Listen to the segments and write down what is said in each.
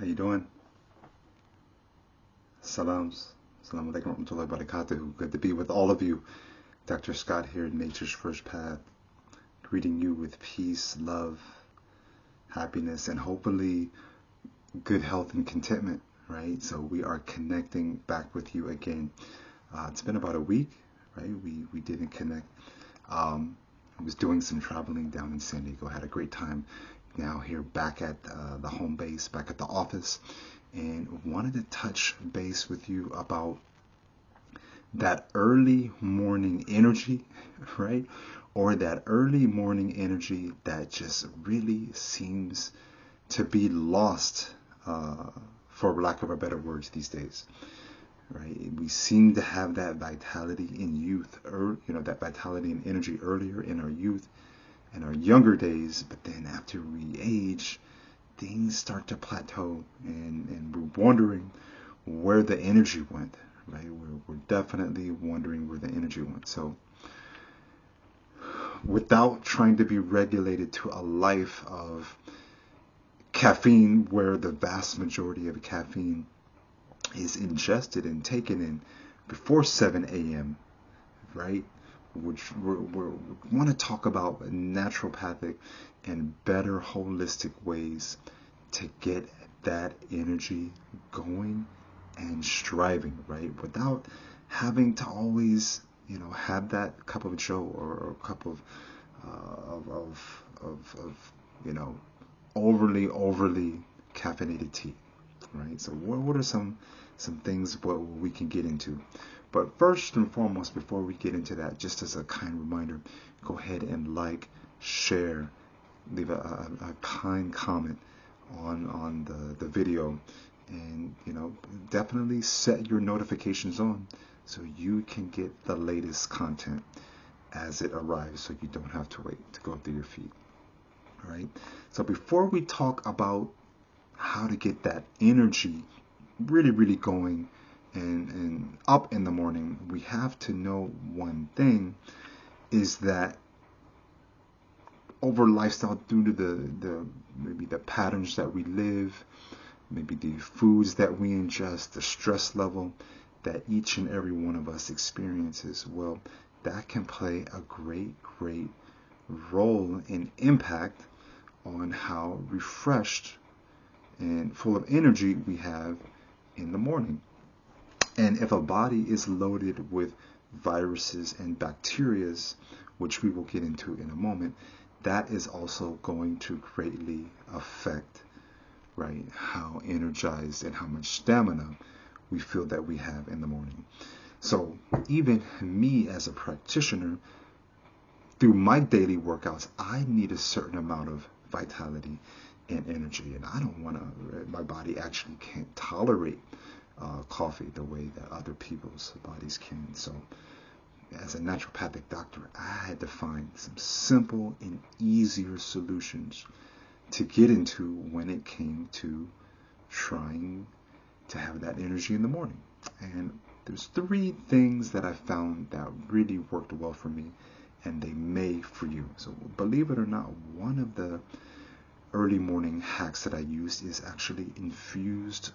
How you doing? Salams. Assalamu alaikum warahmatullahi wabarakatuh. Good to be with all of you. Dr. Scott here, Nature's First Path, greeting you with peace, love, happiness, and hopefully good health and contentment, right? So we are connecting back with you again. It's been about a week, right? We didn't connect. I was doing some traveling down in San Diego. Had a great time. Now here back at the home base, back at the office, and wanted to touch base with you about that early morning energy, right? Or that early morning energy that just really seems to be lost, for lack of a better words, these days, right? We seem to have that vitality in youth, or that vitality and energy earlier in our youth and our younger days, but then after we age, things start to plateau, and we're wondering where the energy went, right? We're definitely wondering where the energy went. So without trying to be regulated to a life of caffeine, where the vast majority of caffeine is ingested and taken in before 7 a.m., right? Which we want to talk about naturopathic and better holistic ways to get that energy going and striving, right? Without having to always, have that cup of joe or a cup of overly caffeinated tea, right? So what are some things what we can get into? But first and foremost, before we get into that, just as a kind reminder, go ahead and like, share, leave a kind comment on the video, and definitely set your notifications on so you can get the latest content as it arrives, so you don't have to wait to go through your feed. All right. So before we talk about how to get that energy really going and up in the morning, we have to know one thing, is that over lifestyle, due to the maybe the patterns that we live, maybe the foods that we ingest, the stress level that each and every one of us experiences, well, that can play a great role and impact on how refreshed and full of energy we have in the morning. And if a body is loaded with viruses and bacteria, which we will get into in a moment, that is also going to greatly affect, right, how energized and how much stamina we feel that we have in the morning. So even me as a practitioner, through my daily workouts, I need a certain amount of vitality and energy, and I don't want to, my body actually can't tolerate coffee the way that other people's bodies can. So as a naturopathic doctor, I had to find some simple and easier solutions to get into when it came to trying to have that energy in the morning. And there's 3 things that I found that really worked well for me, and they may for you. So believe it or not, one of the early morning hacks that I used is actually infused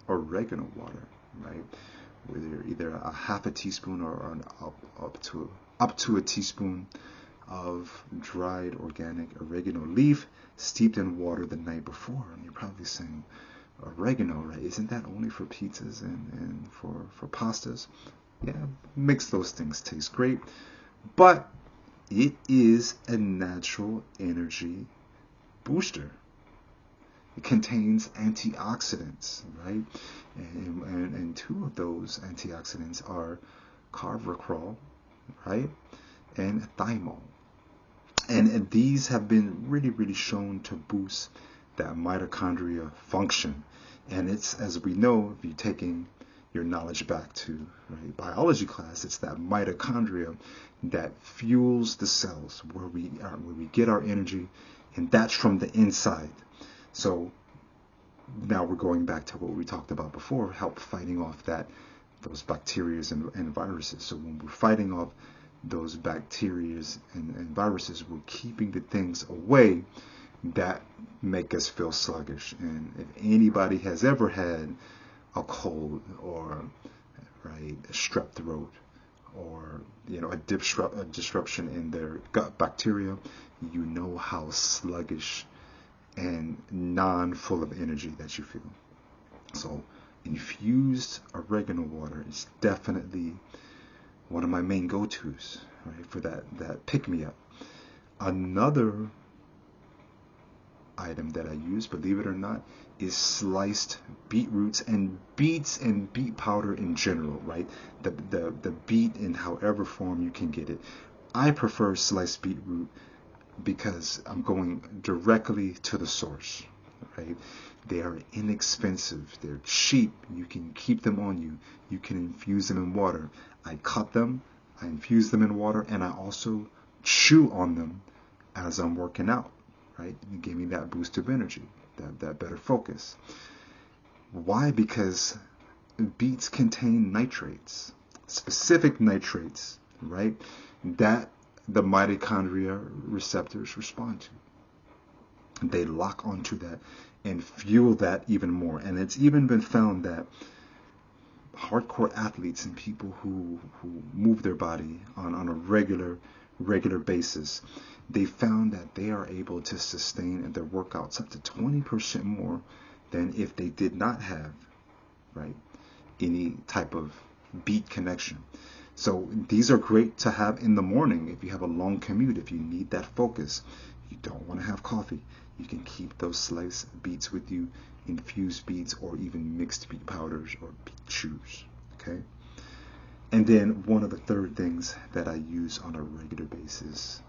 oregano water, right? With either a half a teaspoon or up to a teaspoon of dried organic oregano leaf steeped in water the night before. And you're probably saying, oregano, right? Isn't that only for pizzas and for pastas? Yeah, makes those things taste great, but it is a natural energy booster. It contains antioxidants, right? And 2 of those antioxidants are carvacrol, right, and thymol. And these have been really shown to boost that mitochondria function. And it's, as we know, if you're taking your knowledge back to, right, biology class, it's that mitochondria that fuels the cells, where we get our energy, and that's from the inside. So now we're going back to what we talked about before, help fighting off those bacteria and viruses. So when we're fighting off those bacteria and viruses, we're keeping the things away that make us feel sluggish. And if anybody has ever had a cold or right a strep throat or a disruption in their gut bacteria, you know how sluggish and non-full of energy that you feel. So infused oregano water is definitely one of my main go-tos, right, for that pick-me-up. Another item that I use, believe it or not, is sliced beetroots and beets and beet powder in general, right? The beet in however form you can get it. I prefer sliced beetroot because I'm going directly to the source, right? They are inexpensive. They're cheap. You can keep them on you. You can infuse them in water. I cut them, I infuse them in water, and I also chew on them as I'm working out, right? And give me that boost of energy, that better focus. Why? Because beets contain nitrates, specific nitrates, right? That the mitochondria receptors respond to. They lock onto that and fuel that even more. And it's even been found that hardcore athletes and people who move their body on a regular basis, they found that they are able to sustain their workouts up to 20% more than if they did not have, right, any type of beat connection. So these are great to have in the morning if you have a long commute, if you need that focus. You don't want to have coffee. You can keep those sliced beets with you, infused beets, or even mixed beet powders or beet chews. Okay. And then one of the third things that I use on a regular basis,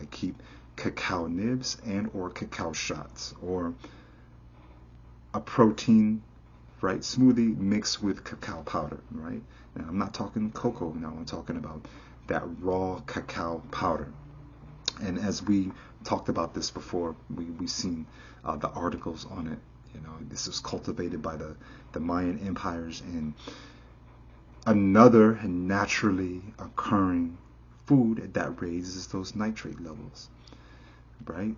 I keep cacao nibs and or cacao shots, or a protein, right, smoothie mixed with cacao powder, right? Now I'm not talking cocoa now, I'm talking about that raw cacao powder. And as we talked about this before, we've seen the articles on it. This was cultivated by the Mayan empires, and another naturally occurring food that raises those nitrate levels, right?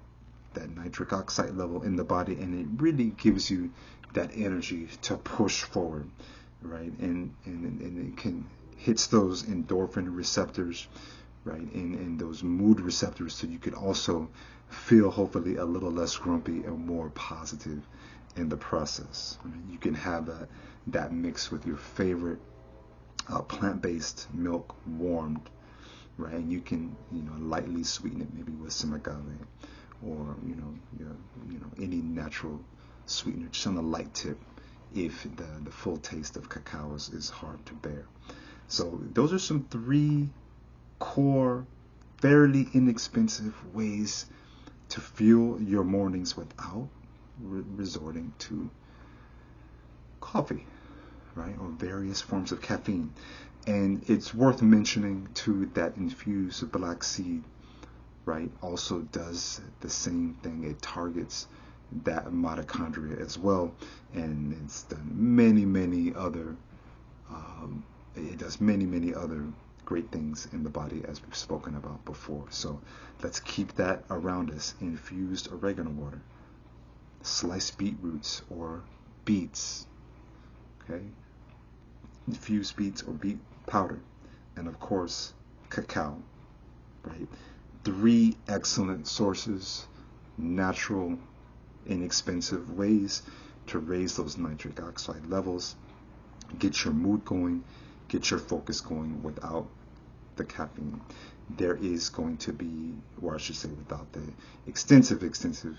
That nitric oxide level in the body, and it really gives you that energy to push forward, right? And it can hits those endorphin receptors, right? And those mood receptors, so you can also feel hopefully a little less grumpy and more positive in the process. Right? You can have that mix with your favorite plant-based milk warmed, right? And you can lightly sweeten it maybe with some agave, or any natural sweetener, just on a light tip, if the full taste of cacao is hard to bear. So those are some 3 core, fairly inexpensive ways to fuel your mornings without resorting to coffee, right, or various forms of caffeine. And it's worth mentioning too that infused black seed, right, also does the same thing. It targets that mitochondria as well, and it's done many other it does many other great things in the body, as we've spoken about before. So let's keep that around us. Infused oregano water, sliced beetroots or beets, okay, infused beets or beet powder, and of course cacao, right? 3 excellent sources, natural, inexpensive ways to raise those nitric oxide levels, get your mood going, get your focus going without the caffeine. There is going to be, or I should say without the extensive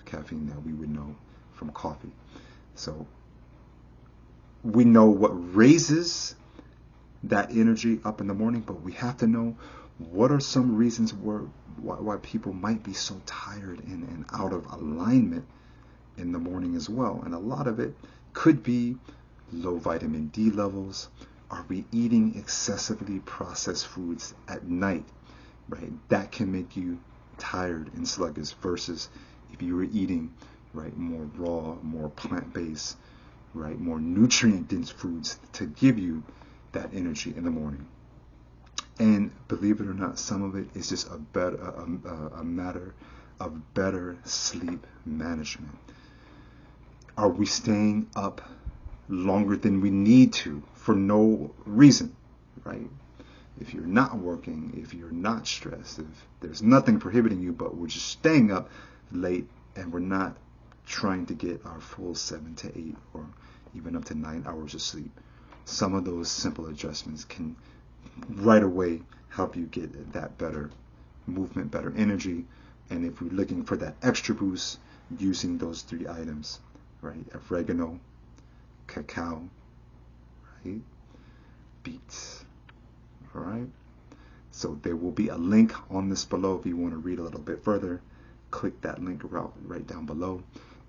caffeine that we would know from coffee. So we know what raises that energy up in the morning, but we have to know what are some reasons why people might be so tired and out of alignment in the morning as well. And a lot of it could be low vitamin D levels. Are we eating excessively processed foods at night, right? That can make you tired and sluggish, versus if you were eating, right, more raw, more plant-based, right, more nutrient-dense foods to give you that energy in the morning. And believe it or not, some of it is just a matter of better sleep management. Are we staying up longer than we need to for no reason, right? If you're not working, if you're not stressed, if there's nothing prohibiting you, but we're just staying up late and we're not trying to get our full 7 to 8 or even up to 9 hours of sleep, some of those simple adjustments can right away help you get that better movement, better energy. And if we're looking for that extra boost, using those 3 items, right? Oregano, cacao, right? Beets, all right? So there will be a link on this below if you want to read a little bit further. Click that link right down below.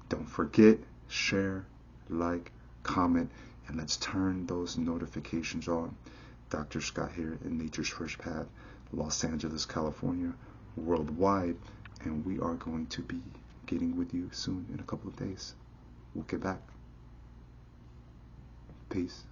Don't forget, share, like, comment, and let's turn those notifications on. Dr. Scott here in Nature's First Path, Los Angeles, California, worldwide, and we are going to be getting with you soon in a couple of days. We'll get back. Peace.